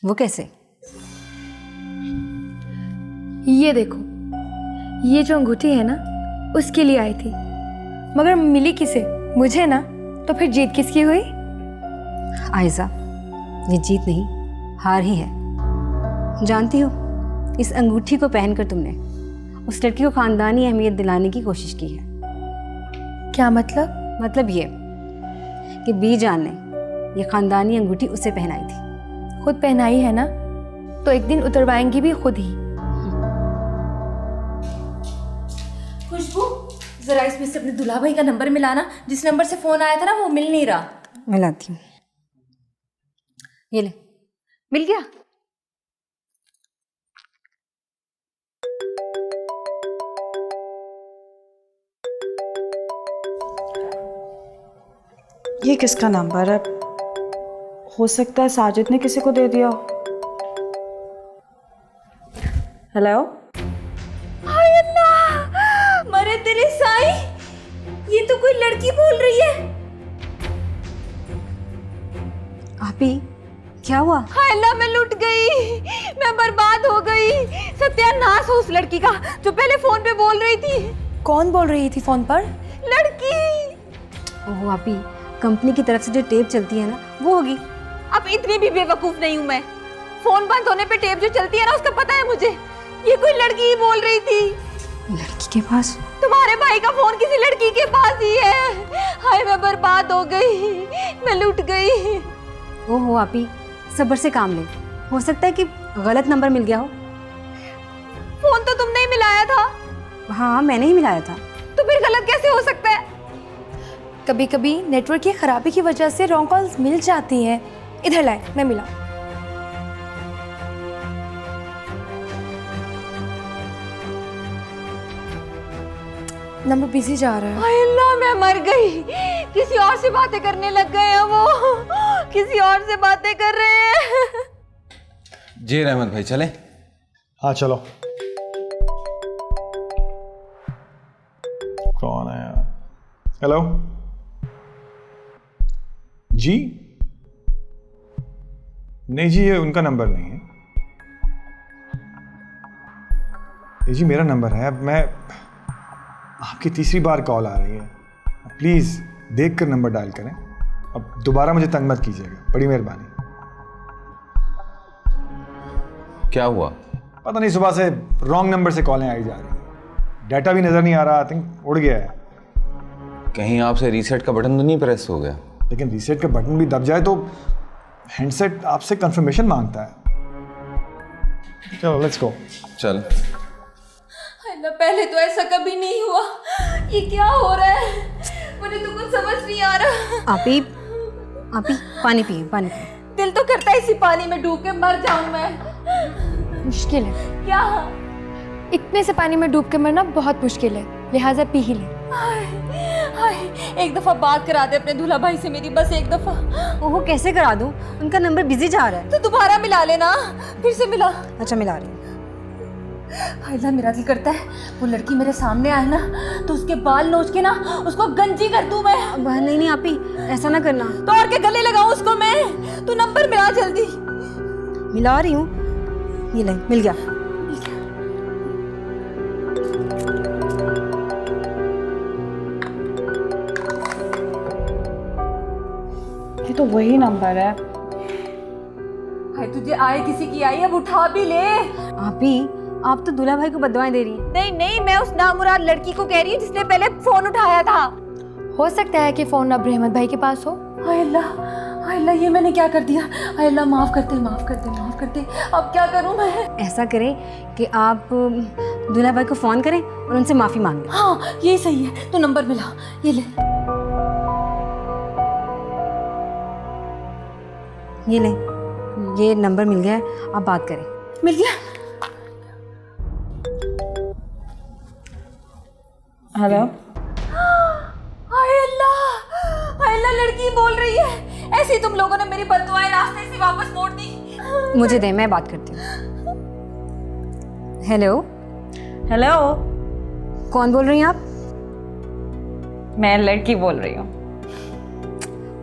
वो कैसे? ये देखो, ये जो अंगूठी है ना, उसके लिए आई थी, मगर मिली किसे? मुझे ना। तो फिर जीत किसकी हुई? आयजा, ये जीत नहीं, हार ही है। जानती हो, इस अंगूठी को पहनकर तुमने उस लड़की को खानदानी अहमियत दिलाने की कोशिश की है। क्या मतलब? मतलब ये कि बीजान ने ये खानदानी अंगूठी उसे पहनाई थी। खुद पहनाई है ना, तो एक दिन उतरवाएंगी भी खुद ही। खुशबू, जरा इसमें से अपने दूल्हा भाई का नंबर मिलाना। जिस नंबर से फोन आया था ना, वो मिल नहीं रहा। मिलाती हूँ। ये ले, मिल गया। ये किसका नंबर है? हो सकता है साजिद ने किसी को दे दिया हो। हेलो? हाय अल्लाह, मरे तेरे साईं, ये तो कोई लड़की बोल रही है। आपी, क्या हुआ? हाय अल्लाह, मैं लुट गई, मैं बर्बाद हो गई। सत्यानाश हो उस लड़की का जो पहले फोन पे बोल रही थी। कौन बोल रही थी फोन पर? लड़की। ओह आपी, कंपनी की तरफ से जो टेप चलती है ना, वो होगी। अब इतनी भी बेवकूफ नहीं हूँ मैं। फोन बंद होने पे टेप जो चलती है ना, उसका पता है मुझे। ये कोई लड़की ही बोल रही थी। लड़की के पास? तुम्हारे भाई का फोन किसी लड़की के पास ही है। हाय, मैं बर्बाद हो गई, मैं लुट गई। ओहो आपी, सब्र से काम ले। हो सकता है कि गलत नंबर मिल गया हो। फोन तो तुमने ही मिलाया था। हाँ, मैंने ही मिलाया था। तो फिर गलत कैसे हो सकता है? कभी कभी नेटवर्क की खराबी की वजह से रॉन्ग कॉल्स मिल जाती हैं। इधर लाए, मैं मिला। नंबर बिजी जा रहा है। हाय अल्लाह, मैं मर गई। किसी और से बातें करने लग गए हैं वो। किसी और से बातें कर रहे हैं। जी रहमत भाई, चले? हाँ चलो। कौन है यार? हेलो जी? नहीं जी, ये उनका नंबर नहीं है। ये जी मेरा नंबर है। अब मैं, आपकी तीसरी बार कॉल आ रही है। प्लीज़ देख कर नंबर डायल करें। अब दोबारा मुझे तंग मत कीजिएगा, बड़ी मेहरबानी। क्या हुआ? पता नहीं, सुबह से रॉन्ग नंबर से कॉलें आई जा रही हैं। डाटा भी नज़र नहीं आ रहा। आई थिंक उड़ गया है। कहीं आपसे रीसेट का बटन तो नहीं प्रेस हो गया? लेकिन रीसेट का बटन भी दब जाए तो हैंडसेट आपसे कंफर्मेशन मांगता है। चलो लेट्स गो। चल। अल्लाह, पहले तो ऐसा कभी नहीं हुआ। ये क्या हो रहा है? मुझे तो कुछ समझ नहीं आ रहा। आपी, आपी, पानी पिए, पानी पिए। दिल तो करता है इसी पानी में डूब के मर जाऊं मैं। मुश्किल है। क्या? इतने से पानी में डूब के मरना बहुत मुश्किल है, लिहाजा पी ही ले। हाय, एक दफा बात करा दे अपने दूल्हा भाई से मेरी, बस एक दफा। ओहो, कैसे करा दूं? उनका नंबर बिजी जा रहा है। तो दोबारा मिला लेना। फिर से मिला। अच्छा, मिला रही हूँ। अल्लाह, मेरा दिल करता है वो लड़की मेरे सामने आए ना, तो उसके बाल नोच के ना उसको गंजी कर दूं मैं। नहीं नहीं आपी, ऐसा ना करना। तो और के गले लगाऊं उसको मैं? तू नंबर मिला जल्दी। मिला रही हूँ। ये ले, मिल गया। ये तो वही नंबर है। हाय, तुझे आए किसी की आई, अब उठा भी ले। आपी, आप तो दूल्हा भाई को बददुआएं दे रही हैं। नहीं नहीं, मैं उस नामुराद लड़की को कह रही हूँ जिसने पहले फोन उठाया था। हो सकता है कि फोन अब रहमत भाई के पास हो। हाय अल्लाह, हाय अल्लाह, ये मैंने क्या कर दिया? हाय अल्लाह, माफ कर दे, माफ कर दे, माफ कर दे। अब क्या करूँ मैं? ऐसा करें कि आप दूल्हा भाई को फोन करें और उनसे माफी मांग लें। हाँ, ये सही है। तो नंबर मिला, ये ले। ये ले, ये नंबर मिल गया है, आप बात करें। मिल गया। हेलो? हाय अल्लाह, हाय अल्लाह, लड़की बोल रही है। ऐसे ही तुम लोगों ने मेरी बद्दुआएं रास्ते से वापस मोड़ दी। मुझे दे, मैं बात करती हूँ। हेलो? हेलो? कौन बोल रही हैं आप? मैं लड़की बोल रही हूँ।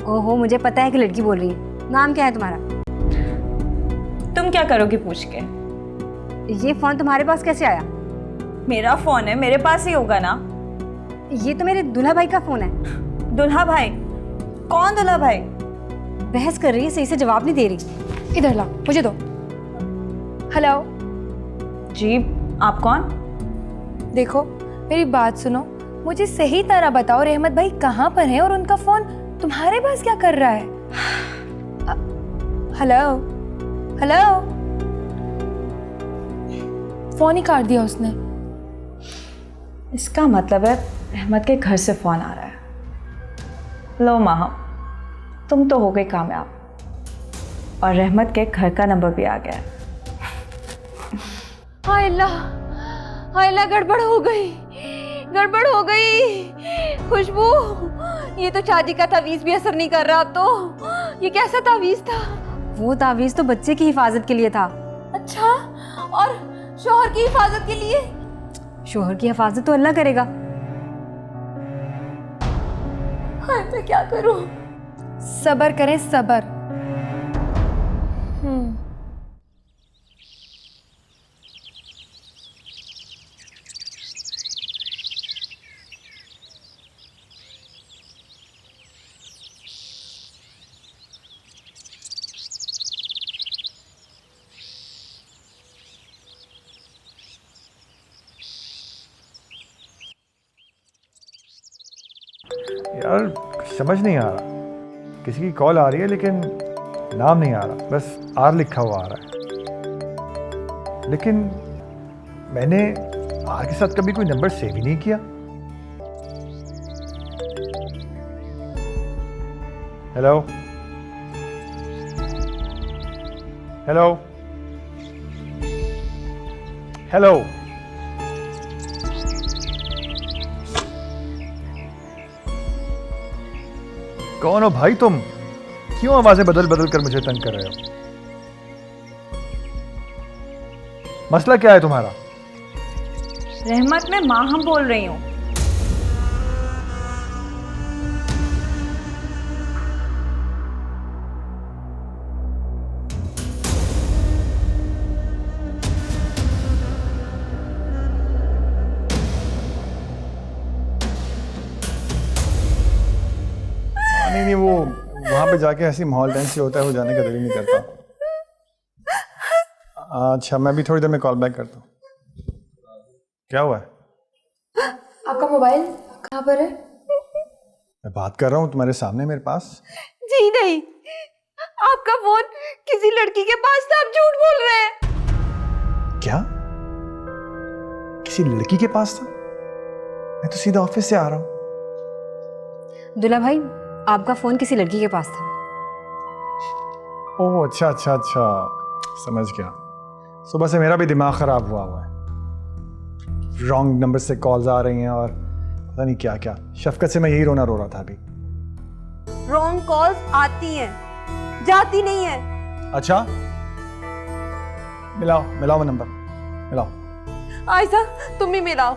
ओहो, मुझे पता है कि लड़की बोल रही है। नाम क्या है तुम्हारा? तुम क्या करोगी पूछ के? ये फ़ोन तुम्हारे पास कैसे आया? मेरा फ़ोन है, मेरे पास ही होगा ना। ये तो मेरे दूल्हा भाई का फ़ोन है। दुल्हा भाई? कौन दुल्हा भाई? बहस कर रही है, सही से जवाब नहीं दे रही। इधर ला, मुझे दो। हेलो। जी, आप कौन? देखो मेरी बात सुनो, मुझे सही तरह बताओ रहमत भाई कहाँ पर हैं और उनका फोन तुम्हारे पास क्या कर रहा है? Hello hello. फोन ही काट दिया उसने। इसका मतलब है रहमत के घर से फ़ोन आ रहा है। लो माह, तुम तो हो गई कामयाब और रहमत के घर का नंबर भी आ गया है। हाय अल्लाह, हाय अल्लाह, गड़बड़ हो गई, गड़बड़ हो गई। खुशबू, ये तो चाची का तावीज़ भी असर नहीं कर रहा अब तो। ये कैसा तावीज़ था? वो तावीज़ तो बच्चे की हिफाजत के लिए था। अच्छा, और शौहर की हिफाजत के लिए? शोहर की हिफाजत तो अल्लाह करेगा। हाय, मैं क्या करूं? सबर करें, सबर। यार समझ नहीं आ रहा, किसी की कॉल आ रही है लेकिन नाम नहीं आ रहा, बस आर लिखा हुआ आ रहा है। लेकिन मैंने आर के साथ कभी कोई नंबर सेव ही नहीं किया। Hello hello hello. कौन हो भाई तुम? क्यों आवाजें बदल बदल कर मुझे तंग कर रहे हो? मसला क्या है तुम्हारा? रहमत, मैं माह बोल रही हूँ। नहीं, वो वहां पे जाके ऐसी माहौल टेंस से होता है, वो जाने का दिल ही नहीं करता। अच्छा, मैं भी थोड़ी देर में कॉल बैक करता हूँ। क्या हुआ है? आपका मोबाइल कहाँ पर है? मैं बात कर रहा हूँ तुम्हारे सामने मेरे पास। जी नहीं, आपका फोन किसी लड़की के पास था, आप झूठ बोल रहे हैं। क्या? किसी लड़की के पास था? मैं तो सीधा ऑफिस से आ रहा हूँ। दूल्हा भाई, आपका फ़ोन किसी लड़की के पास था। ओह अच्छा अच्छा अच्छा, समझ गया। सुबह से मेरा भी दिमाग खराब हुआ है। रॉन्ग नंबर से कॉल्स आ रही हैं और पता नहीं क्या क्या। शफकत से मैं यही रोना रो रहा था अभी। रॉन्ग कॉल्स आती हैं, जाती नहीं है। अच्छा, मिलाओ मिलाओ वो नंबर, मिलाओ। आयशा, तुम ही मिलाओ,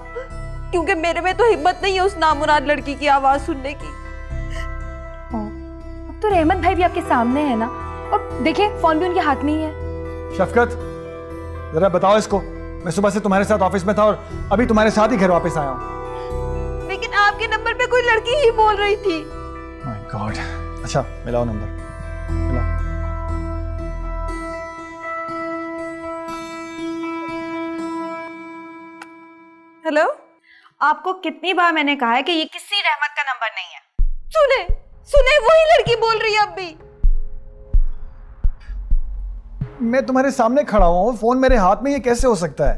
क्योंकि मेरे में तो हिम्मत नहीं है उस नामुराद लड़की की आवाज सुनने की। अब तो रहमत भाई भी आपके सामने है ना, और देखिए फोन भी उनके हाथ में ही है। शफकत, जरा बताओ इसको, मैं सुबह से तुम्हारे साथ ऑफिस में था और अभी तुम्हारे साथ ही घर वापस आया हूँ। लेकिन आपके नंबर पे कोई लड़की ही बोल रही थी। My God. अच्छा, मिलाओ नंबर, मिलाओ। हेलो, आपको कितनी बार मैंने कहा है कि ये किसी रहमत का नंबर नहीं है। सुने सुने, वही लड़की बोल रही है अब भी। मैं तुम्हारे सामने खड़ा हुआ हूँ, फोन मेरे हाथ में, ये कैसे हो सकता है?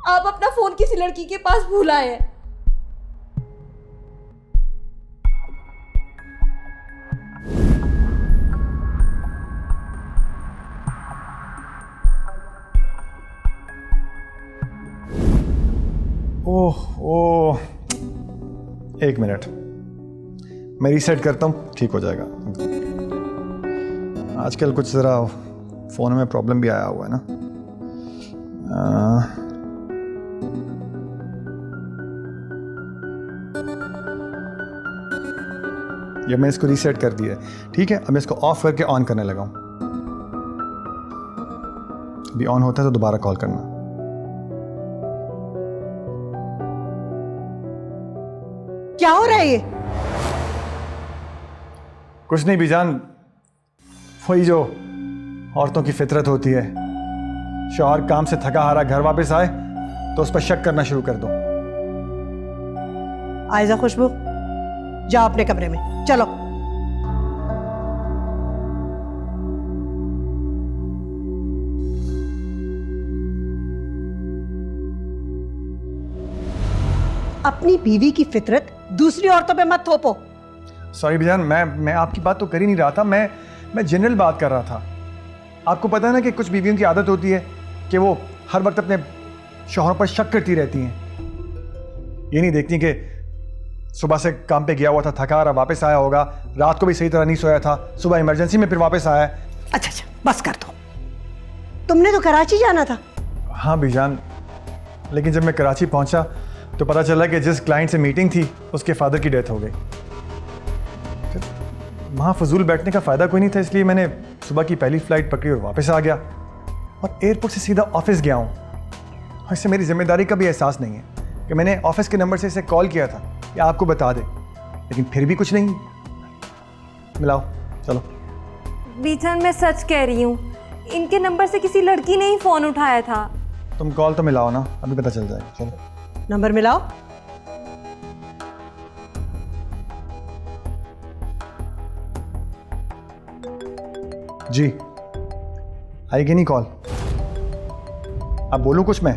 आप अपना फोन किसी लड़की के पास भूल आए हैं। ओह ओह, एक मिनट, मैं रीसेट करता हूँ, ठीक हो जाएगा। आजकल कुछ ज़रा फ़ोन में प्रॉब्लम भी आया हुआ है ना। जब मैं इसको रीसेट कर दिया, ठीक है, अब मैं इसको ऑफ करके ऑन करने लगा हूँ। भी ऑन होता है तो दोबारा कॉल करना। क्या हो रहा है ये? कुछ नहीं बीजान, वही जो औरतों की फितरत होती है, शौहर काम से थका हारा घर वापस आए तो उस पर शक करना शुरू कर दो। आयजा, खुशबू, जाओ अपने कमरे में, चलो। अपनी बीवी की फितरत दूसरी औरतों पे मत थोपो। सॉरी बीजान, मैं आपकी बात तो कर ही नहीं रहा था, मैं जनरल बात कर रहा था। आपको पता है ना कि कुछ बीवियों की आदत होती है कि वो हर वक्त अपने शौहरों पर शक करती रहती हैं। ये नहीं देखती कि सुबह से काम पे गया हुआ था, थका हारा वापस आया होगा, रात को भी सही तरह नहीं सोया था, सुबह इमरजेंसी में फिर वापस आया है। अच्छा अच्छा, बस कर दो। तुमने तो कराची जाना था। हाँ बीजान, लेकिन जब मैं कराची पहुंचा तो पता चला कि जिस क्लाइंट से मीटिंग थी उसके फादर की डेथ हो गई। वहाँ फजूल बैठने का फ़ायदा कोई नहीं था, इसलिए मैंने सुबह की पहली फ़्लाइट पकड़ी और वापस आ गया और एयरपोर्ट से सीधा ऑफिस गया हूँ। और इससे मेरी जिम्मेदारी का भी एहसास नहीं है कि मैंने ऑफिस के नंबर से इसे कॉल किया था कि आपको बता दे, लेकिन फिर भी कुछ नहीं। मिलाओ, चलो। बीजान, मैं सच कह रही हूँ, इनके नंबर से किसी लड़की ने ही फ़ोन उठाया था। तुम कॉल तो मिलाओ ना, अभी पता चल जाएगा। चलो नंबर मिलाओ। जी, आएगी नहीं कॉल? अब बोलूं कुछ? मैं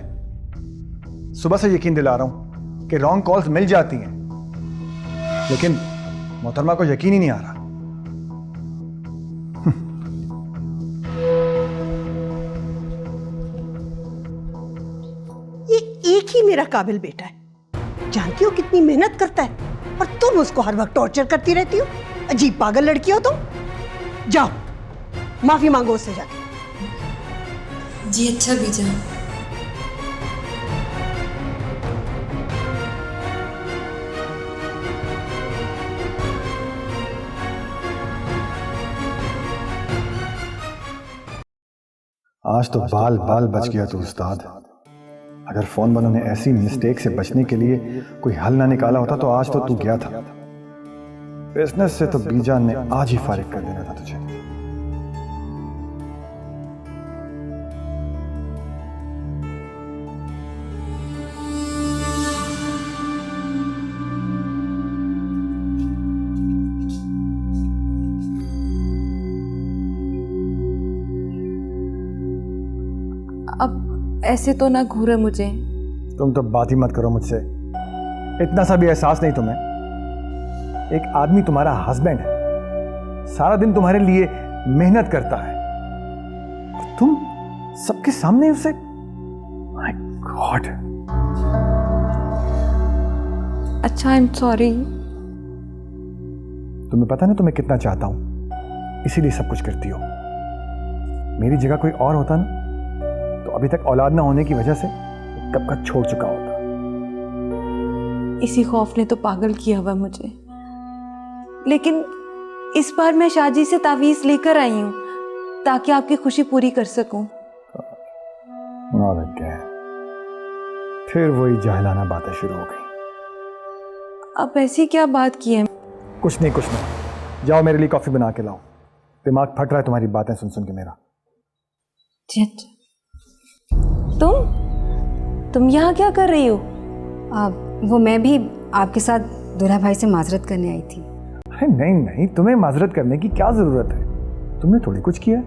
सुबह से यकीन दिला रहा हूं कि रॉन्ग कॉल्स मिल जाती हैं, लेकिन मोहतरमा को यकीन ही नहीं आ रहा। ये एक ही मेरा काबिल बेटा है, जानती हो कितनी मेहनत करता है, और तुम उसको हर वक्त टॉर्चर करती रहती हो। अजीब पागल लड़की हो तुम। जाओ माफी मांगो उससे जाके। जी अच्छा बीजान। आज तो बाल बाल बच गया तू उस्ताद। अगर फोन वालों ने ऐसी मिस्टेक से बचने के लिए कोई हल ना निकाला होता तो आज तो तू गया था। बिजनेस से तो बीजान ने आज ही फारिग कर देना था तुझे। अब ऐसे तो ना घूरे मुझे। तुम तो बात ही मत करो मुझसे, इतना सा भी एहसास नहीं तुम्हें। एक आदमी तुम्हारा हस्बैंड है, सारा दिन तुम्हारे लिए मेहनत करता है, और तुम सबके सामने उसे, माय गॉड। अच्छा, आई एम सॉरी। तुम्हें पता ना तुम्हें कितना चाहता हूं, इसीलिए सब कुछ करती हो। मेरी जगह कोई और होता ना तो अभी तक औलाद ना होने की वजह से कब का छोड़ चुका होता। इसी खौफ ने तो पागल किया हुआ मुझे, लेकिन इस बार मैं शादी से तावीज़ लेकर आई हूँ ताकि आपकी खुशी पूरी कर सकूं। Not again. फिर वही जाहिलाना बातें शुरू हो गई। अब ऐसी क्या बात की है? कुछ नहीं, कुछ नहीं। जाओ मेरे लिए कॉफी बना के लाओ, दिमाग फट रहा है तुम्हारी बातें सुन सुन के मेरा। जी अच्छा। तुम यहाँ क्या कर रही हो? वो मैं भी आपके साथ दूल्हा भाई से माजरत करने आई थी। अरे नहीं नहीं, तुम्हें माजरत करने की क्या जरूरत है, तुमने थोड़ी कुछ किया।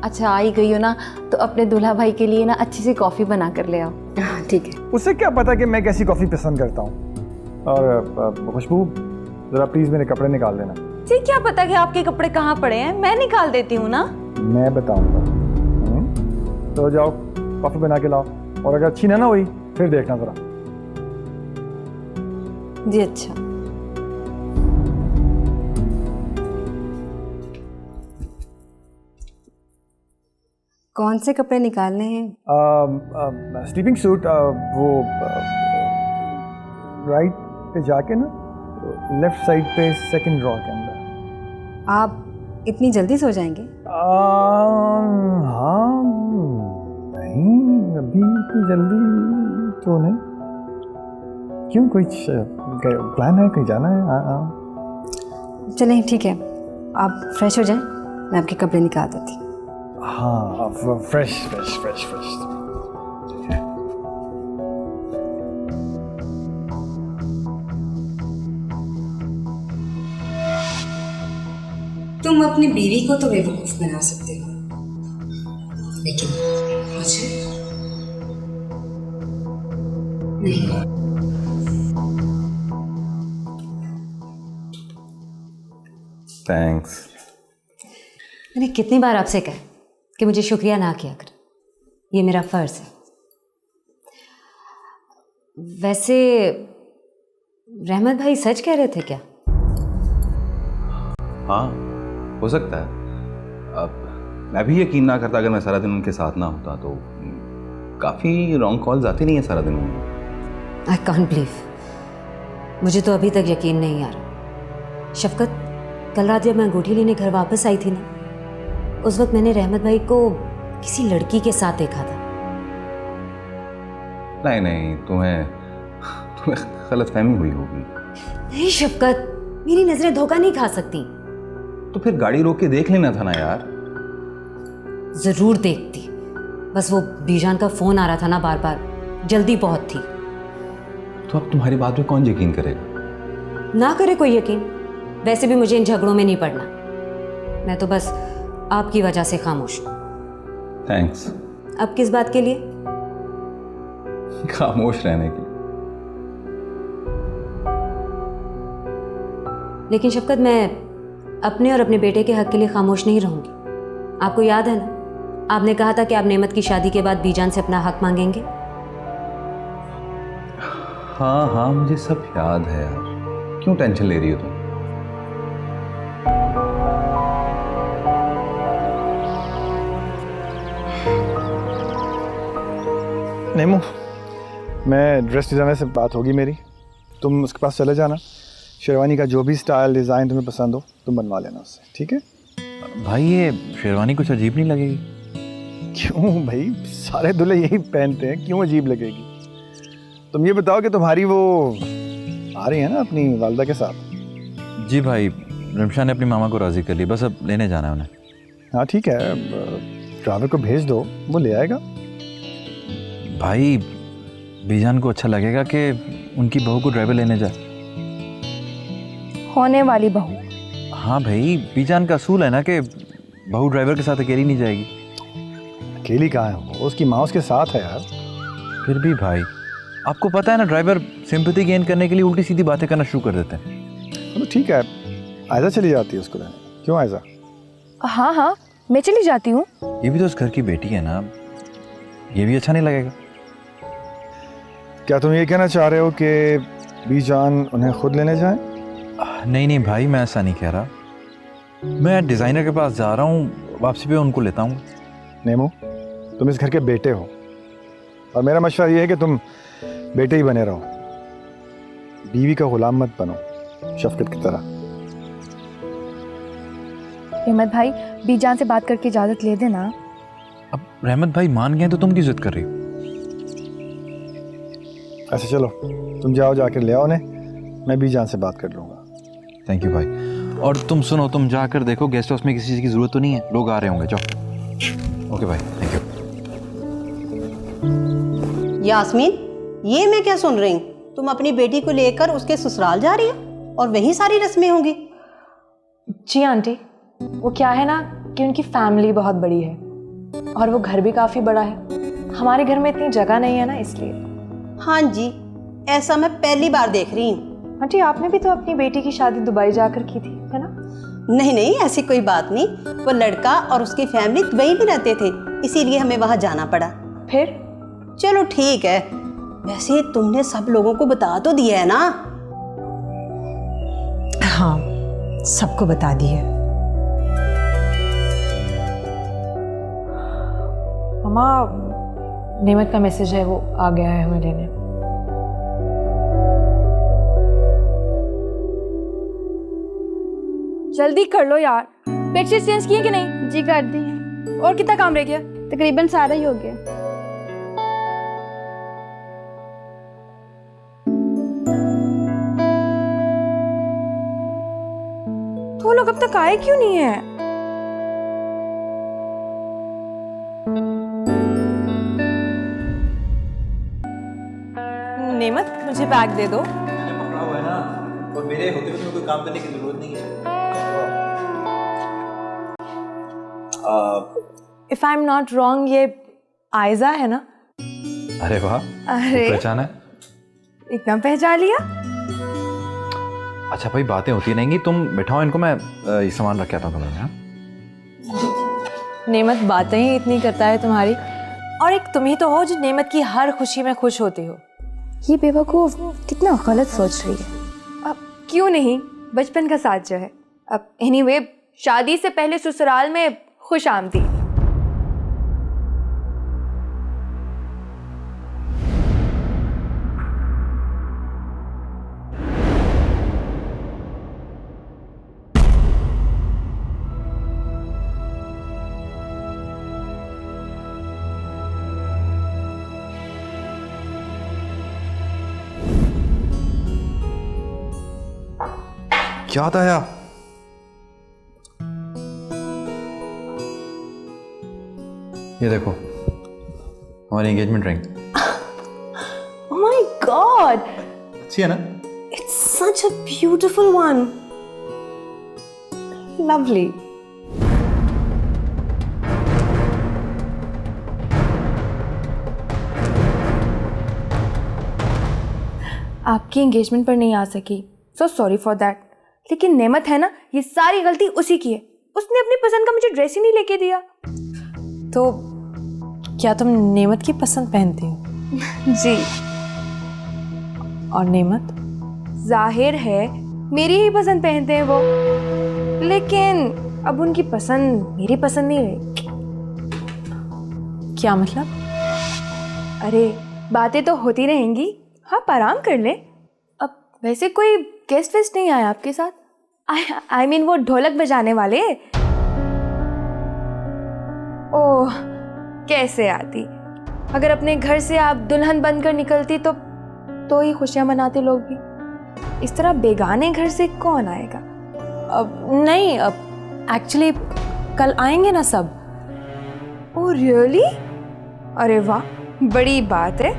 अच्छा, आई गई हो ना तो अपने दूल्हा भाई के लिए ना अच्छी सी कॉफ़ी बना कर ले आओ। हाँ ठीक है। उसे क्या पता कि मैं कैसी कॉफी पसंद करता हूँ। और खुशबू, जरा प्लीज मेरे कपड़े निकाल देना। जी क्या पता कि आपके कपड़े कहाँ पड़े हैं, मैं निकाल देती हूँ ना। मैं बताऊंगा। तो जाओ कॉफी बना के लाओ, और अगर अच्छी ना हुई फिर देखना जरा। जी अच्छा। कौन से कपड़े निकालने हैं? स्लीपिंग सूट, वो राइट पे जाके ना लेफ्ट साइड पे सेकंड ड्रॉर के अंदर। आप इतनी जल्दी सो जाएंगे? हाँ, नहीं अभी इतनी जल्दी तो नहीं। क्यों, कोई प्लान है, कहीं जाना है? हाँ। चलें ठीक है, आप फ्रेश हो जाएं, मैं आपके कपड़े निकाल देती हूँ। हाँ, फ्रेश फ्रेश फ्रेश फ्रेश। तुम अपनी बीवी को तो बेवकूफ बना सकते हो, लेकिन मुझे नहीं। थैंक्स। मैंने कितनी बार आपसे कहा कि मुझे शुक्रिया ना किया कर, ये मेरा फर्ज है। वैसे रहमत भाई सच कह रहे थे क्या? हाँ, हो सकता है। अब मैं भी यकीन ना करता अगर मैं सारा दिन उनके साथ ना होता, तो काफ़ी रॉन्ग कॉल्स आती नहीं है सारा दिन। आई कांट बिलीव, मुझे तो अभी तक यकीन नहीं आ रहा। शफकत, कल रात जब मैं अंगूठी लेने घर वापस आई थी ना, उस वक्त मैंने रहमत भाई को किसी लड़की के साथ देखा था। नहीं नहीं, तुम्हें गलतफहमी हुई होगी। नहीं शफकत, मेरी नजरें धोखा नहीं खा सकती। तो फिर गाड़ी रोक के देख लेना था ना यार। जरूर देखती, बस वो बीजान का फोन आ रहा था ना बार बार, जल्दी बहुत थी। तो अब तुम्हारी बात पे कौन यकीन करेगा? ना करे कोई यकीन, वैसे भी मुझे इन झगड़ों में नहीं पड़ना। मैं तो बस आपकी वजह से खामोश हूं। थैंक्स। अब किस बात के लिए? खामोश रहने की। लेकिन शफकत, मैं अपने और अपने बेटे के हक के लिए खामोश नहीं रहूंगी। आपको याद है ना, आपने कहा था कि आप नेमत की शादी के बाद बीजान से अपना हक मांगेंगे। हाँ हाँ, मुझे सब याद है यार, क्यों टेंशन ले रही हो तुम? नेमू, मैं ड्रेस डिज़ाइनर से बात होगी मेरी, तुम उसके पास चले जाना। शेरवानी का जो भी स्टाइल डिज़ाइन तुम्हें पसंद हो तुम बनवा लेना उससे, ठीक है? भाई ये शेरवानी कुछ अजीब नहीं लगेगी? क्यों भाई, सारे दूल्हे यही पहनते हैं, क्यों अजीब लगेगी? तुम ये बताओ कि तुम्हारी वो आ रही है ना अपनी वालदा के साथ? जी भाई, रमशा ने अपनी मामा को राज़ी कर ली, बस अब लेने जाना है उन्हें। हाँ ठीक है, ड्राइवर को भेज दो, वो ले आएगा। भाई बीजान को अच्छा लगेगा कि उनकी बहू को ड्राइवर लेने जाए। होने वाली बहू। हाँ भाई, बीजान का असूल है ना कि बहू ड्राइवर के साथ अकेली नहीं जाएगी। अकेली कहाँ है वो, उसकी माँ उसके साथ है यार। फिर भी भाई, आपको पता है ना, ड्राइवर सिंपैथी गेन करने के लिए उल्टी सीधी बातें करना शुरू कर देते हैं। तो ठीक है, आयजा चली जाती है उसको लेने। क्यों आयजा? हाँ हाँ, मैं चली जाती हूँ। ये भी तो उस घर की बेटी है ना, ये भी अच्छा नहीं लगेगा। क्या तुम ये कहना चाह रहे हो कि बीजान उन्हें खुद लेने जाए? नहीं नहीं भाई, मैं ऐसा नहीं कह रहा। मैं डिज़ाइनर के पास जा रहा हूँ, वापसी पे उनको लेता हूँ। नेमू, तुम इस घर के बेटे हो और मेरा मशवरा ये है कि तुम बेटे ही बने रहो, बीवी का गुलाम मत बनो शफकत की तरह। रहमत भाई, बीजान से बात करके इजाज़त ले देना। अब रहमत भाई मान गए तो तुम क्यों जिद कर रही हो? ऐसे चलो, तुम जाओ, जाकर ले आओ उन्हें, मैं बीजान से बात कर लूँगा। थैंक यू भाई। और तुम सुनो, तुम जाकर देखो गेस्ट हाउस में किसी चीज़ की ज़रूरत तो नहीं है, लोग आ रहे होंगे। जाओ। ओके भाई, थैंक यू। यास्मीन, ये मैं क्या सुन रही हूँ? तुम अपनी बेटी को लेकर उसके ससुराल जा रही हो और वहीं सारी रस्में होंगी? जी आंटी, वो क्या है ना कि उनकी फैमिली बहुत बड़ी है और वो घर भी काफ़ी बड़ा है। हमारे घर में इतनी जगह नहीं है ना, इसलिए। हाँ जी, ऐसा मैं पहली बार देख रही हूँ। आंटी, आपने भी तो अपनी बेटी की शादी दुबई जाकर की थी, है ना? नहीं नहीं, ऐसी कोई बात नहीं। वो लड़का और उसकी फैमिली दुबई में रहते थे, इसीलिए हमें वहाँ जाना पड़ा। फिर? चलो ठीक है, वैसे तुमने सब लोगों को बता तो दिया है ना? हाँ, सबको बता दी है। मम्मा, नेमत का मैसेज है, वो आ गया है हमें लेने। जल्दी कर लो यार, बेडशीट चेंज किए कि नहीं? जी कर दी है, और कितना काम रह गया? तकरीबन सारा ही हो गया। तो वो लोग अब तक आए क्यों नहीं है? नेमत, मुझे बैग दे दो। मैंने पकड़ा हुआ है ना, और मेरे होते हुए तुम्हें कोई काम करने की जरूरत नहीं है। If I am not wrong, ये आयजा है ना? अरे वाह, अरे पहचाना है? एकदम पहचान लिया। अच्छा भाई, बातें होती रहेंगी, तुम बैठाओ इनको, मैं ये सामान रख के आता हूँ कमरे में। हाँ? नेमत बातें ही इतनी करता है तुम्हारी, और एक तुम ही तो हो जो नेमत की हर खुशी में खुश होती हो। ये बेवकूफ कितना गलत सोच रही है। अब क्यों नहीं, बचपन का साथ जो है। अब एनीवे, शादी से पहले ससुराल में खुश आमदी। क्या था यार? ये देखो, हमारी engagement ring. Oh my God! अच्छी है ना? It's such a beautiful one. Lovely. आपकी एंगेजमेंट पर नहीं आ सकी, सो सॉरी फॉर दैट। लेकिन नेमत है ना, ये सारी गलती उसी की है। उसने अपनी पसंद का मुझे ड्रेस ही नहीं लेके दिया। तो क्या तुम नेमत की पसंद पहनती हो? जी। और नेमत? जाहिर है मेरी ही पसंद पहनते हैं वो, लेकिन अब उनकी पसंद मेरी पसंद नहीं रही। क्या मतलब? अरे बातें तो होती रहेंगी, आप आराम कर ले। अब वैसे कोई गेस्ट वेस्ट नहीं आया आपके साथ? आई मीन वो ढोलक बजाने वाले। ओह, कैसे आती। अगर अपने घर से आप दुल्हन बनकर निकलती तो ही खुशियां मनाते लोग भी। इस तरह बेगाने घर से कौन आएगा? अब नहीं, अब एक्चुअली कल आएंगे ना सब। Oh really? अरे वाह, बड़ी बात है।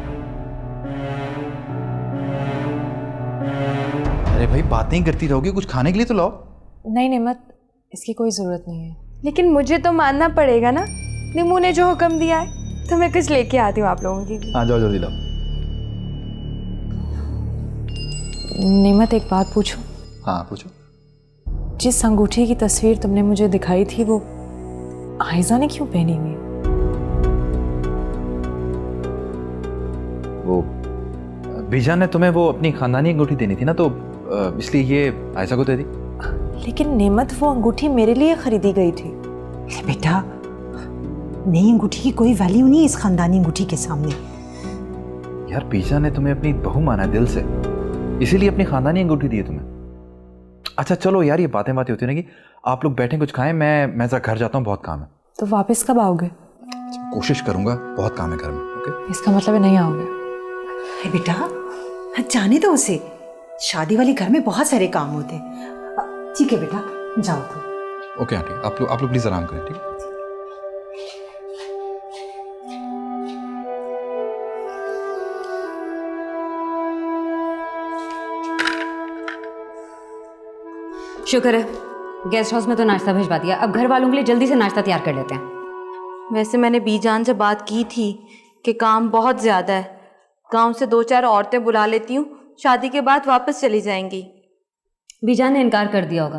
अरे भाई, बातें ही करती रहोगी, कुछ खाने के लिए तो लाओ। नहीं नेमत, इसकी कोई ज़रूरत नहीं है। लेकिन मुझे तो मानना पड़ेगा ना, निमू ने जो हुक्म दिया है, तो मैं कुछ लेके आती हूँ आप लोगों की। हाँ, जाओ जल्दी लाओ। नेमत, एक बात पूछूं? हाँ पूछो। जिस अंगूठी की तस्वीर तुमने मुझे दिखाई थी, वो आयजा ने क्यों पहनी हुई? वो बीजा ने तुम्हें वो अपनी खानदानी अंगूठी देनी थी ना, तो इसलिए ये आयशा को दे दी। लेकिन नेमत, वो अंगूठी मेरे लिए खरीदी गई थी। बेटा, नई अंगूठी की कोई वैल्यू नहीं है इस खानदानी अंगूठी के सामने। यार, बीजा ने तुम्हें अपनी बहू माना दिल से, इसीलिए अपनी खानदानी अंगूठी दी है तुम्हें। अच्छा चलो यार, ये बातें होती रहेंगी, आप लोग बैठें, कुछ खाएं, मैं जरा घर जाता हूँ, बहुत काम है। तो वापस कब आओगे? कोशिश करूंगा, बहुत काम है घर में। ओके? इसका मतलब है नहीं आओगे? अरे बेटा, जाने दो उसे, शादी वाले घर में बहुत सारे काम होते हैं। ठीक है बेटा, जाओ तुम। ओके आंटी, आप लोग प्लीज आराम करें, ठीक है? शुक्र है गेस्ट हाउस में तो नाश्ता भिजवा दिया। अब घर वालों के लिए जल्दी से नाश्ता तैयार कर लेते हैं। वैसे मैंने बीजान से बात की थी कि काम बहुत ज़्यादा है, गांव से 2-4 औरतें बुला लेती हूँ, शादी के बाद वापस चली जाएंगी। बीजान ने इनकार कर दिया होगा।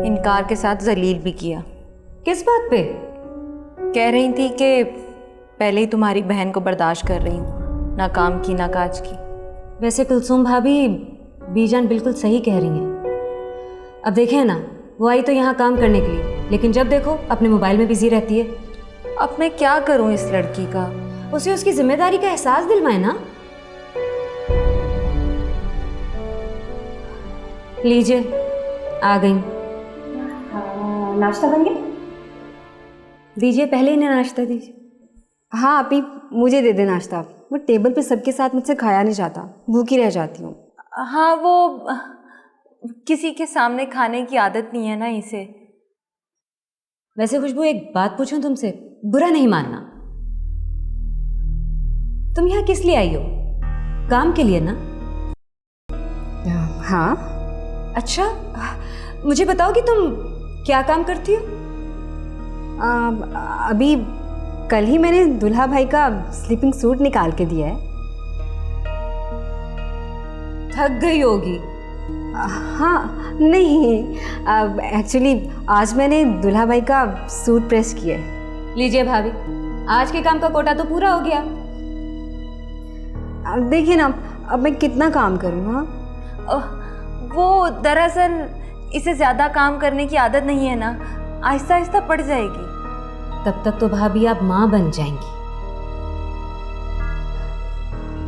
इनकार के साथ जलील भी किया। किस बात पे? कह रही थी कि पहले ही तुम्हारी बहन को बर्दाश्त कर रही हूँ, ना काम की ना काज की। वैसे कुलसुम भाभी, बीजान बिल्कुल सही कह रही हैं। अब देखें ना, वो आई तो यहाँ काम करने के लिए, लेकिन जब देखो अपने मोबाइल में बिजी रहती है। अब मैं क्या करूँ इस लड़की का? उसे उसकी जिम्मेदारी का एहसास दिलवाए ना। लीजिए, आ गई। नाश्ता बन गया? दीजिए, पहले इन्हें नाश्ता दीजिए। हाँ अभी मुझे दे दे नाश्ता, वो टेबल पे सबके साथ मुझसे खाया नहीं जाता, भूखी रह जाती हूँ। हाँ वो किसी के सामने खाने की आदत नहीं है ना इसे। वैसे खुशबू, एक बात पूछूं तुमसे, बुरा नहीं मानना, तुम यहाँ किस लिए आई हो? काम के लिए ना? हाँ। अच्छा, मुझे बताओ कि तुम क्या काम करती हो? अभी कल ही मैंने दुल्हा भाई का स्लीपिंग सूट निकाल के दिया है। थक गई होगी। हाँ नहीं, एक्चुअली आज मैंने दुल्हा भाई का सूट प्रेस किया है। लीजिए भाभी, आज के काम का कोटा तो पूरा हो गया। अब देखिए ना, अब मैं कितना काम करूँ। हाँ वो दरअसल इसे ज़्यादा काम करने की आदत नहीं है ना, आहिस्ता आहिस्ता पड़ जाएगी। तब तक तो भाभी आप माँ बन जाएंगी।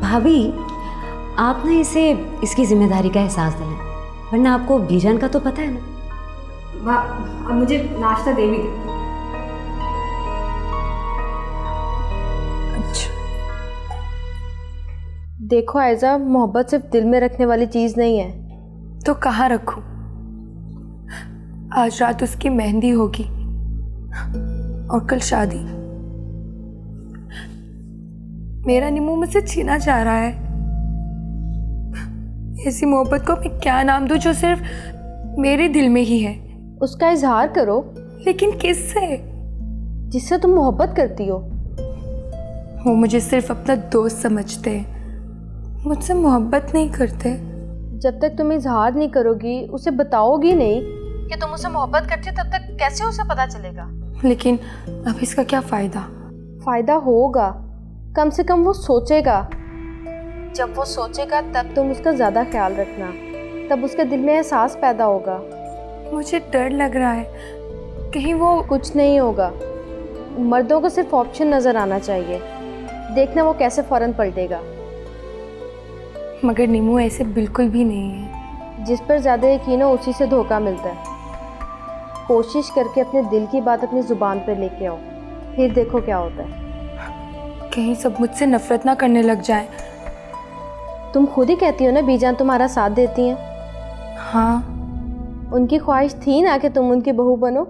भाभी, आप ना इसे इसकी जिम्मेदारी का एहसास दिलाएं, वरना आपको बीजान का तो पता है ना। अब मुझे नाश्ता दे भी दे। अच्छा देखो आयजा, मोहब्बत सिर्फ दिल में रखने वाली चीज़ नहीं है। तो कहाँ रखूं? आज रात उसकी मेहंदी होगी और कल शादी। मेरा निमू मुझसे छीना चाह रहा है। ऐसी मोहब्बत को मैं क्या नाम दूं जो सिर्फ मेरे दिल में ही है? उसका इजहार करो। लेकिन किससे? जिससे तुम मोहब्बत करती हो। वो मुझे सिर्फ अपना दोस्त समझते हैं, मुझसे मोहब्बत नहीं करते। जब तक तुम इजहार नहीं करोगी, उसे बताओगी नहीं कि तुम उसे मोहब्बत करती हो, तब तक कैसे उसे पता चलेगा? लेकिन अब इसका क्या फ़ायदा? फ़ायदा होगा, कम से कम वो सोचेगा। जब वो सोचेगा तब तुम उसका ज़्यादा ख्याल रखना, तब उसके दिल में एहसास पैदा होगा। मुझे डर लग रहा है कहीं वो। कुछ नहीं होगा, मर्दों को सिर्फ ऑप्शन नज़र आना चाहिए, देखना वो कैसे फ़ौरन पलटेगा। मगर नीमू ऐसे बिल्कुल भी नहीं है। जिस पर ज़्यादा यकीन हो उसी से धोखा मिलता है। कोशिश करके अपने दिल की बात अपनी ज़ुबान पर लेके आओ, फिर देखो क्या होता है। कहीं सब मुझसे नफरत ना करने लग जाए। तुम खुद ही कहती हो ना बीजान तुम्हारा साथ देती हैं। हाँ। उनकी ख्वाहिश थी ना कि तुम उनकी बहू बनो।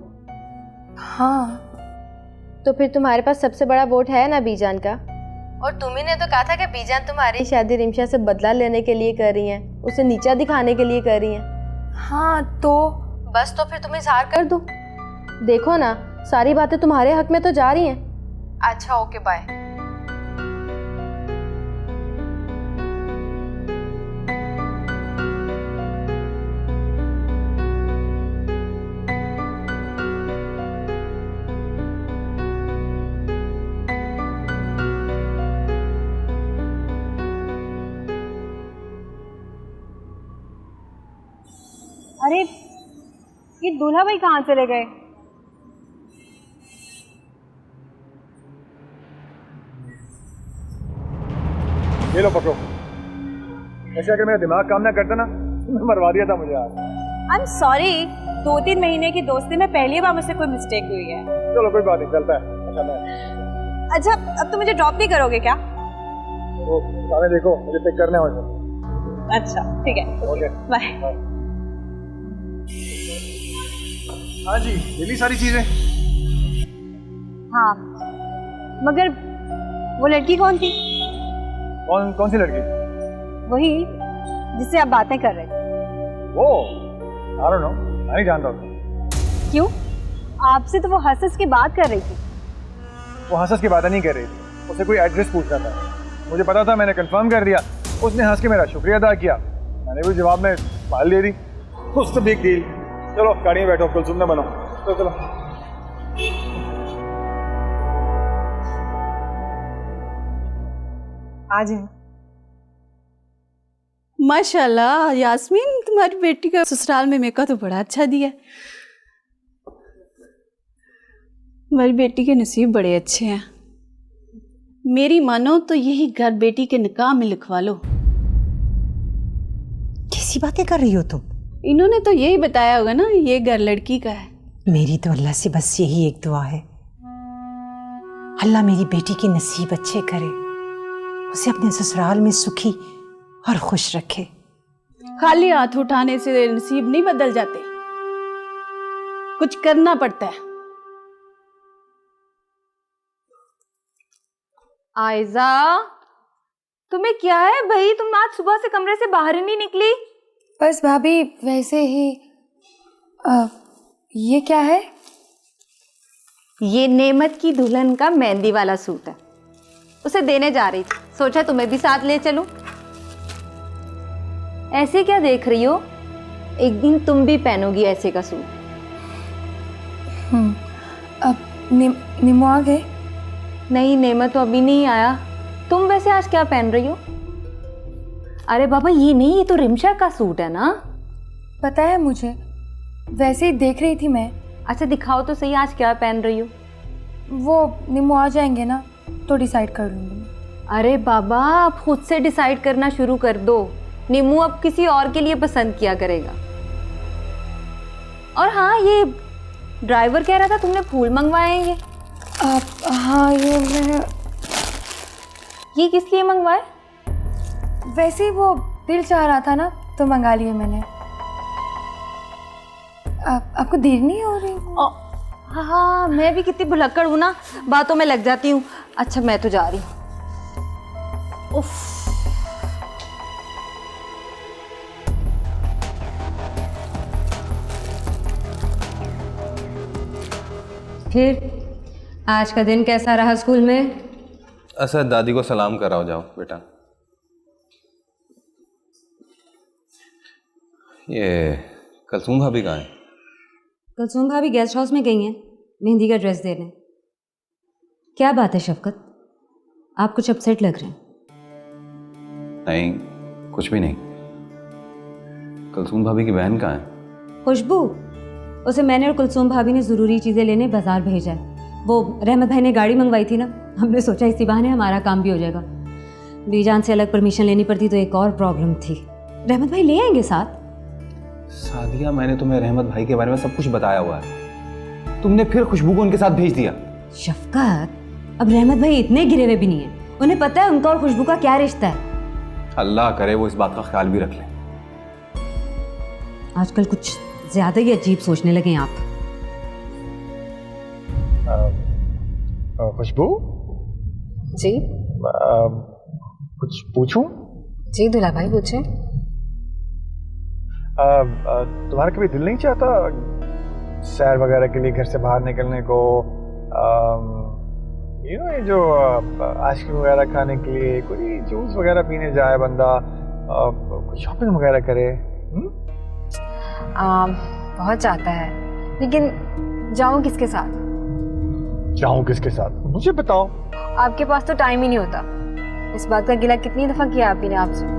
हाँ। तो फिर तुम्हारे पास सबसे बड़ा वोट है ना बीजान का। और तुम्ही ने तो कहा था कि बीजान तुम्हारी शादी रिमशा से बदला लेने के लिए कर रही हैं, उसे नीचा दिखाने के लिए कर रही हैं। हाँ तो बस, तो फिर तुम इजहार कर दो। देखो ना, सारी बातें तुम्हारे हक में तो जा रही हैं। अच्छा ओके बाय। अरे ये दूल्हा भाई कहाँ चले गए? ये लो पकड़ो। ऐसे अगर मेरा दिमाग काम ना करता ना, मैं मरवा दिया था मुझे आज। आई एम सॉरी, 2-3 महीने की दोस्ती में पहली बार मुझसे कोई मिस्टेक हुई है। चलो कोई बात नहीं, चलता है। अच्छा अब तुम मुझे ड्रॉप नहीं करोगे क्या? तो सामने देखो, मुझे पिक करने हो। अच्छा ठीक है, ओके बाय। हाँ जी, ये भी सारी चीजें। हाँ मगर वो लड़की कौन थी? कौन सी लड़की? वही जिससे आप बातें कर रहे थे। वो आई डोंट नो, मैं नहीं जानता उसको। क्यों? आपसे तो वो हंस की बात कर रही थी। वो हंस की बातें नहीं कर रही थी, उसे कोई एड्रेस पूछ रहा था। मुझे पता था, मैंने कंफर्म कर दिया। उसने हंस के मेरा शुक्रिया अदा किया, मैंने भी जवाब में पाल दे दी। कुछ तो बिग डील। चलो गाड़ी में बैठो, कुलसुम ना बनो। तो चलो आ जाए। माशाल्लाह यास्मीन, तुम्हारी बेटी का ससुराल में मेका तो बड़ा अच्छा दिया। तुम्हारी बेटी के नसीब बड़े अच्छे हैं। मेरी मानो तो यही घर बेटी के निकाह में लिखवा लो। कैसी बातें कर रही हो तुम? इन्होंने तो यही बताया होगा ना, ये घर लड़की का है। मेरी तो अल्लाह से बस यही एक दुआ है, अल्लाह मेरी बेटी की नसीब अच्छे करे, उसे अपने ससुराल में सुखी और खुश रखे। खाली हाथ उठाने से नसीब नहीं बदल जाते, कुछ करना पड़ता है। आयजा, तुम्हें क्या है भाई? तुम आज सुबह से कमरे से बाहर ही नहीं निकली। बस भाभी वैसे ही। ये क्या है? ये नेमत की दुल्हन का मेहंदी वाला सूट है, उसे देने जा रही थी, सोचा तुम्हें भी साथ ले चलूं। ऐसे क्या देख रही हो? एक दिन तुम भी पहनोगी ऐसे का सूट। अब निमो आ गए? नहीं, नेमत तो अभी नहीं आया। तुम वैसे आज क्या पहन रही हो? अरे बाबा ये नहीं, ये तो रिमशा का सूट है ना। पता है मुझे, वैसे ही देख रही थी मैं। अच्छा दिखाओ तो सही, आज क्या पहन रही हो? वो निमो आ जाएंगे ना तो डिसाइड कर लूँगी। अरे बाबा आप खुद से डिसाइड करना शुरू कर दो, नीमू अब किसी और के लिए पसंद किया करेगा। और हाँ, ये ड्राइवर कह रहा था तुमने फूल मंगवाए हैं। हाँ ये किस लिए मंगवाए? वैसे ही वो दिल चाह रहा था ना तो मंगा लिए मैंने। आपको देर नहीं हो रही? हाँ, मैं भी कितनी भुलक्कड़ हूँ ना, बातों में लग जाती हूँ। अच्छा मैं तो जा रही हूँ। उफ। फिर आज का दिन कैसा रहा स्कूल में? अच्छा दादी को सलाम कराओ, जाओ बेटा। ये कलसूम भाभी कहाँ है? कलसूम भाभी गेस्ट हाउस में गई हैं मेहंदी का ड्रेस देने। क्या बात है शफकत, आप कुछ अपसेट लग रहे हैं। नहीं कुछ भी नहीं। कलसूम भाभी की बहन कहाँ है? खुशबू, उसे मैंने और कुलसूम भाभी ने ज़रूरी चीज़ें लेने बाजार भेजा है। वो रहमत भाई ने गाड़ी मंगवाई थी ना, हमने सोचा इसी बहाने हमारा काम भी हो जाएगा। बीजान से अलग परमिशन लेनी पड़ती तो एक और प्रॉब्लम थी। रहमत भाई ले आएंगे साथ। सादिया, मैंने तुम्हें रहमत भाई के बारे में सब कुछ बताया हुआ है, तुमने फिर खुशबू को उनके साथ भेज दिया। शफकत, अब रहमत भाई इतने गिरे हुए भी नहीं है, उन्हें पता है उनका और खुशबू का क्या रिश्ता है। अल्लाह करे वो इस बात का ख्याल भी रख लें। आजकल कुछ ज्यादा ही अजीब सोचने लगे हैं आप। खुशबू जी कुछ पूछूं? जी दूल्हा भाई पूछे। तुम्हारा कभी दिल नहीं चाहता सैर वगैरह के लिए घर से बाहर निकलने को? ये जो आइसक्रीम वगैरह खाने के लिए, कोई जूस वगैरह पीने जाए बंदा, कुछ शॉपिंग वगैरह करे? बहुत चाहता है, लेकिन जाऊं किसके साथ? जाऊं किसके साथ मुझे बताओ। आपके पास तो टाइम ही नहीं होता। इस बात का गिला कितनी दफा किया आपने आपसे।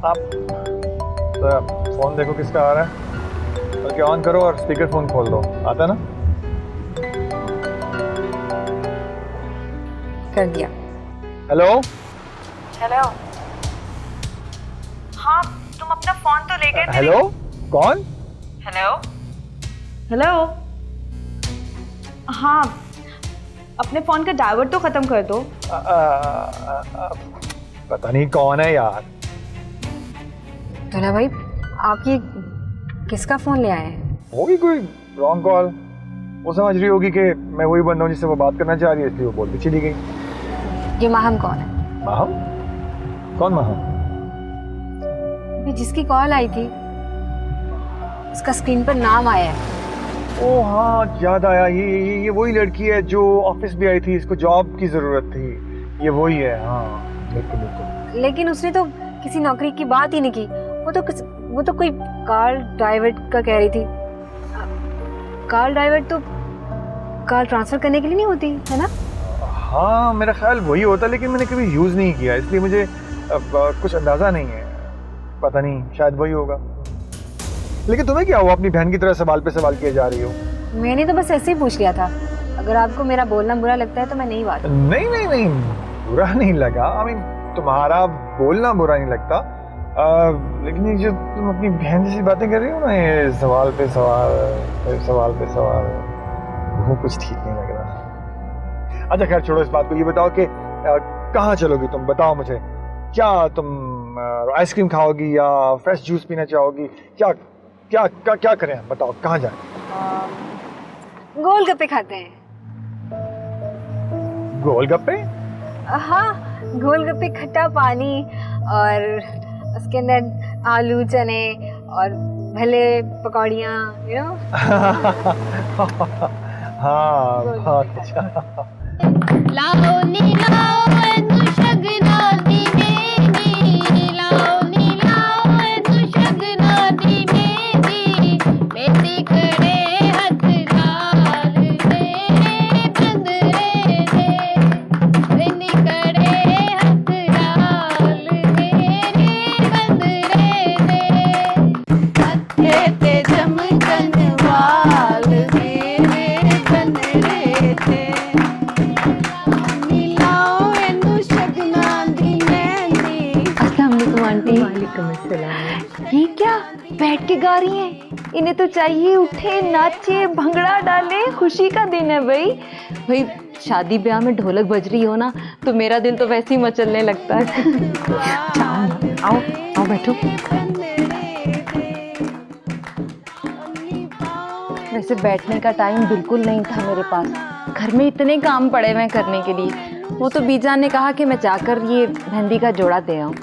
आप तो फोन देखो किसका आ रहा है, बल्कि ऑन करो और स्पीकर फोन खोल दो, आता ना? कर दिया। Hello hello. हाँ तुम अपना फोन तो ले गए थे। हेलो कौन? Hello hello. हाँ अपने फोन का डायवर्ट तो खत्म कर दो। पता नहीं कौन है यार। दूल्हा भाई आप ये किसका फोन ले आए हैं? होगी कोई रॉन्ग कॉल, वो समझ रही होगी कि मैं वही बंदा हूँ जिससे वो बात करना चाह रही है, इसलिए वो बोलती चली गई। ये माहम कौन है? माहम? कौन माहम? अभी जिसकी कॉल आई थी उसका स्क्रीन पर नाम आया है। ओ हाँ याद आया, ये वही लड़की है जो ऑफिस भी आई थी, इसको जॉब की जरूरत थी। ये वही है, हाँ बिल्कुल बिल्कुल। लेकिन उसने तो किसी नौकरी की बात ही नहीं की। वो तो कोई कार ड्राइवर का कह रही थी। कार ड्राइवर तो कार ट्रांसफर करने के लिए नहीं होती है ना? हाँ मेरा ख्याल वही होता, लेकिन मैंने कभी यूज़ नहीं किया, इसलिए मुझे कुछ अंदाज़ा नहीं है। पता नहीं, शायद वही होगा। लेकिन तुम्हें क्या हुआ, अपनी बहन की तरह सवाल पे सवाल किए जा रही हो? मैंने तो बस ऐसे ही पूछ लिया था। अगर आपको मेरा बोलना बुरा लगता है तो मैं नहीं बात। नहीं नहीं नहीं, बुरा नहीं लगा। आई मीन तुम्हारा बोलना बुरा नहीं लगता, लेकिन ये जो तुम अपनी बहन जैसी बातें कर रही हो ना, ये सवाल पे सवाल, वो कुछ ठीक नहीं लग रहा। अच्छा खैर छोड़ो इस बात को, ये बताओ कि कहाँ चलोगी तुम, बताओ मुझे। क्या तुम आइसक्रीम खाओगी या फ्रेश जूस पीना चाहोगी? क्या क्या क्या क्या करें, बताओ कहाँ जाएं? गोलगप्पे खाते हैं। गोलगप्पे? हाँ, गोलगप्पे, खट्टा पानी और उसके अंदर आलू, चने और भले पकौड़ियाँ, यू नो। हाँ बहुत अच्छा। लाओ नी लाओ शगना दी मेरी, लाओ नी लाओ शगना दी मेरी, बेटी करे हथ लाल मेरे बंदरे दे, बेटी करे हथ लाल मेरे बंदरे दे, हथे ते चमकन वाल मेरे बंदरे दे। ये क्या बैठ के गा रही हैं? इन्हें तो चाहिए उठे, नाचे, भंगड़ा डाले, खुशी का दिन है भाई। भाई शादी ब्याह में ढोलक बज रही हो ना तो मेरा दिल तो वैसे ही मचलने लगता है। आओ आओ बैठो। वैसे बैठने का टाइम बिल्कुल नहीं था मेरे पास, घर में इतने काम पड़े हुए करने के लिए। वो तो बीजान ने कहा कि मैं जाकर ये मेहंदी का जोड़ा दे आऊं।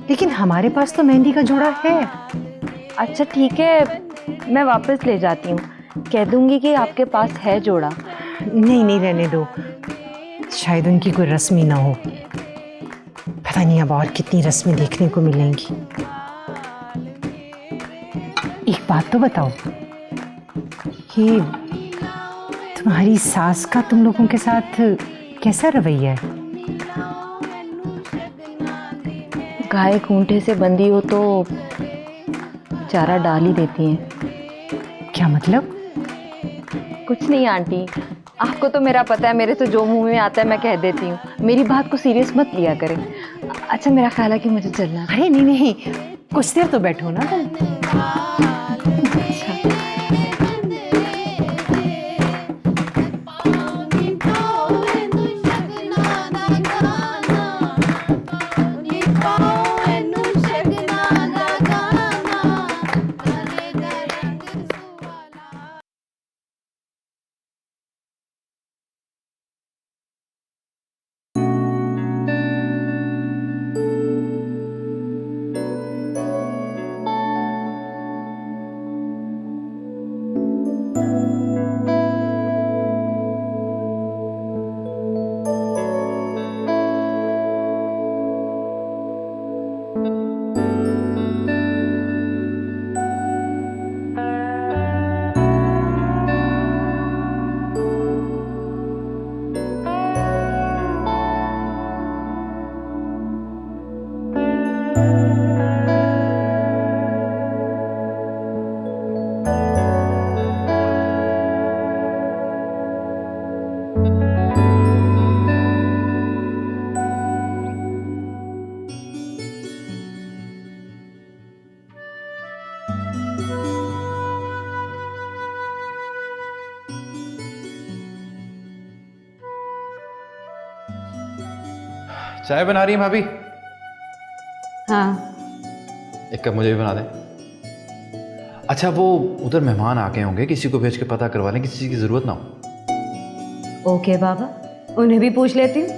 लेकिन हमारे पास तो मेहंदी का जोड़ा है। अच्छा ठीक है, मैं वापस ले जाती हूँ, कह दूंगी कि आपके पास है जोड़ा। नहीं नहीं रहने दो, शायद उनकी कोई रस्म ही ना हो। पता नहीं अब और कितनी रस्में देखने को मिलेंगी। एक बात तो बताओ, ये तुम्हारी सास का तुम लोगों के साथ कैसा रवैया है? गाय खूंटे से बंधी हो तो चारा डाल ही देती हैं। क्या मतलब? कुछ नहीं आंटी, आपको तो मेरा पता है, मेरे तो जो मुंह में आता है मैं कह देती हूँ। मेरी बात को सीरियस मत लिया करें। अच्छा मेरा ख्याल है कि मुझे चलना है। अरे नहीं नहीं, कुछ देर तो बैठो ना तुम। चाय बना रही है भाभी? हाँ। एक कप मुझे भी बना दें। अच्छा वो उधर मेहमान आ गए होंगे, किसी को भेज के पता करवा लें, किसी चीज़ की ज़रूरत ना हो। ओके बाबा, उन्हें भी पूछ लेती हूँ।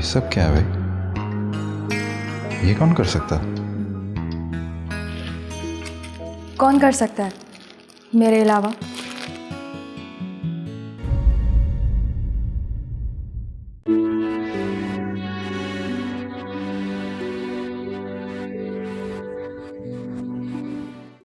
सब क्या है भाई? ये कौन कर सकता? कौन कर सकता है मेरे अलावा?